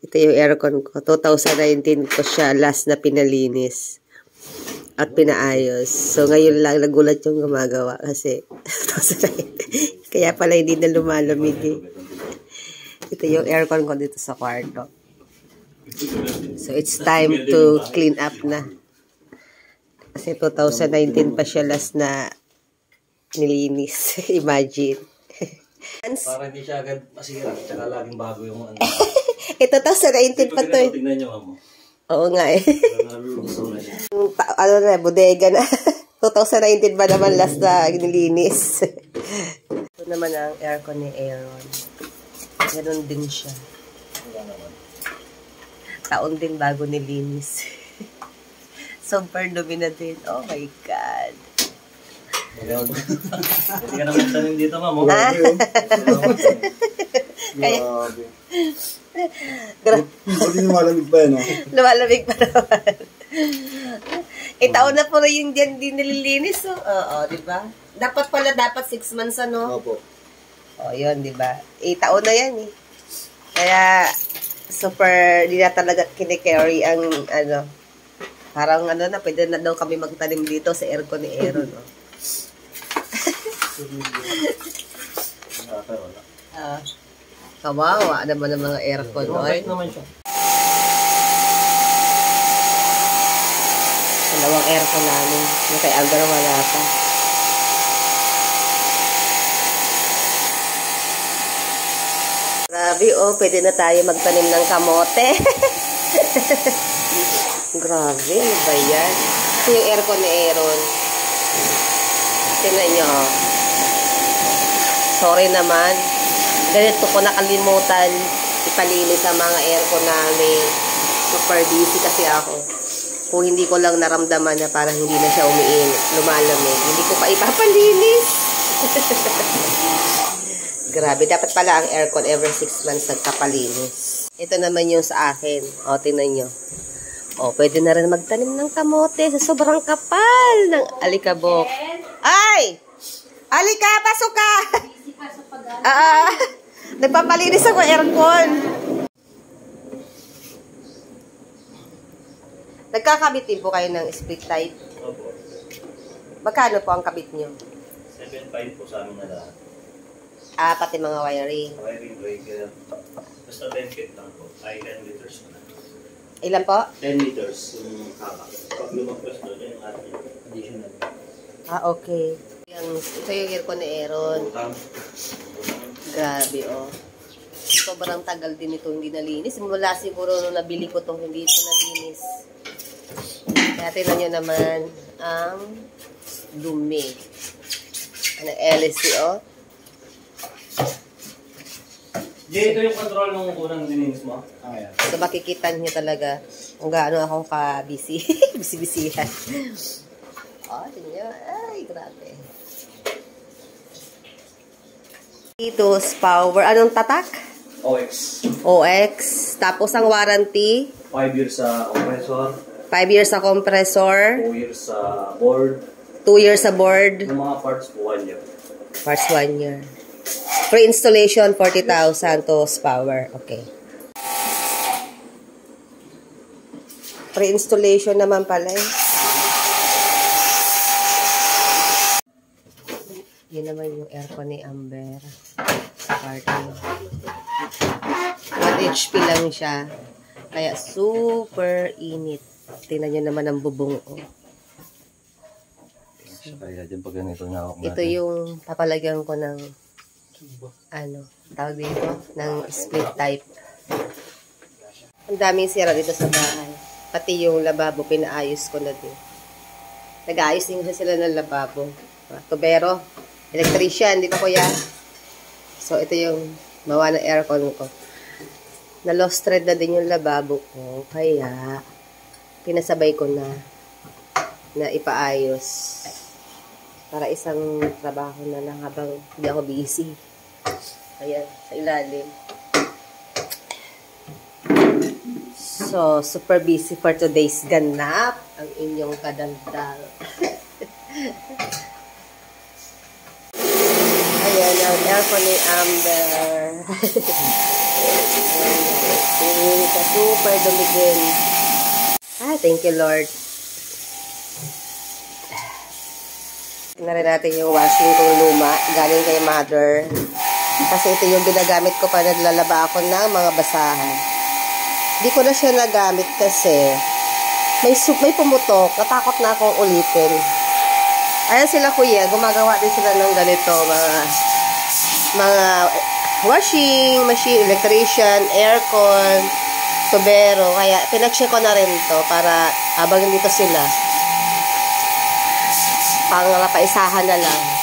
Ito yung aircon ko. 2019 ko siya last na pinalinis. At pinaayos. So, ngayon lang nagulat yung gumagawa kasi kaya pala hindi na lumalamig eh. Ito yung aircon ko dito sa kwarto. So, it's time to clean up na. Kasi 2019 pa siya last na nilinis. Imagine. Para hindi siya agad masira. Tsaka laging bago yung ano. Ito 2019 pa to eh. Tingnan nyo mo. Oo nga eh. Ano na, bodega na. 2019 ba naman last na nilinis. Ito naman ang aircon ni Aaron. Ganun din siya. Taon din bago nilinis. Super dumi na din. Oh my God. Hindi ka naman tanim dito, ma'am. Hindi lumalamig pa yan, lumalamig pa naman. Taon na po rin yung dyan din nililinis, oh. Oo, diba? Dapat 6 months, ano? Opo. O, yun, diba? Taon na yan, eh. Kaya, super, di na talaga kinikarry ang, ano, parang, ano na, pwede na daw kami magtanim dito sa aircon ni Aaron, no? Kawawa naman ang mga aircon, no? Dalawang aircon namin. Yung kay Alvaro wala pa. Grabe, oh. Pwede na tayo magtanim ng kamote. Grabe, ba yan? Ito yung aircon ni Aaron. Tingnan nyo, oh. Sorry naman. Ganito ko nakalimutan ipalinis sa mga aircon namin. Super busy kasi ako. Kung hindi ko lang naramdaman na parang hindi na siya lumalamig, hindi ko pa ipapalinis. Grabe, dapat pala ang aircon every 6 months nagpapalinis. Ito naman yung sa akin. O, tingnan nyo. O, pwede na rin magtanim ng kamote sa sobrang kapal ng alikabok. Ay! Alika, pasok ka! Nagpapalinis ako aircon. Nagkakabit din po kayo ng split type? Opo. Magkano po ang kabit nyo? 7.5 po sa amin na lahat. Pati mga wiring. Wiring breaker. Basta 10 feet lang po. Ay, 10 liters na. Ilan po? 10 liters yung kaka. Pag lumagpas doon, yung ating additional. Okay. Ito yung aircon ni Aaron. Grabe, oh. Sobrang tagal din ito hindi nalinis. Mula siguro nung nabili ko ito, hindi ito nalinis. Kaya tingnan nyo naman ang dumi. Ano, LSC, oh. Jay, ito yung control ng unang dininis mo? Yan. So, makikita nyo talaga kung gaano ako ka-busy. Busy-busy yan. Oh, tingnan nyo. Ay, grabe. Ito's power. Anong tatak? OX. OX. Tapos ang warranty? 5 years sa compressor. 5 years sa compressor. 2 years sa board. 2 years sa board. Yung mga parts po 1 year. Parts 1 year. Pre-installation, 40,000 to power. Okay. Pre-installation naman pala eh. Yun naman yung aircon ni Amber. Sa kwarto. 1 HP lang siya. Kaya super init. Tingnan nyo naman ang bubong. Oh. Kaya dyan pag ganito na ako. Ito yung papalagyan ko ng ano, tawag dito, ng split type. Ang daming sira dito sa bahay. Pati yung lababo, pinaayos ko na din. Nag-aayos din sila ng lababo. Tubero, electrician, di ba kuya? So, ito yung mawa ng aircon ko. Na-lost thread na din yung lababo ko. Kaya, pinasabay ko na ipaayos. Para isang trabaho na lang habang hindi ako busy. Ayan, sa ilalim. So, super busy for today's ganap. Ang inyong kadaldal. Ayan, ang aircon ni Amber. Ayan, Super dumi din. Ah, thank you, Lord. Tingnan rin natin yung washing kong luma. Galing kay Mother. Kasi ito yung ginagamit ko para naglalaba ako ng mga basahan. Hindi ko na siya nagamit kasi may pumutok. Natakot na akong ulitin. Ayan sila kuya. Gumagawa din sila ng ganito. Mga washing machine, electrician, aircon, tubero. Kaya pinag-check ko na rin to para habang dito sila pang napaisahan na lang.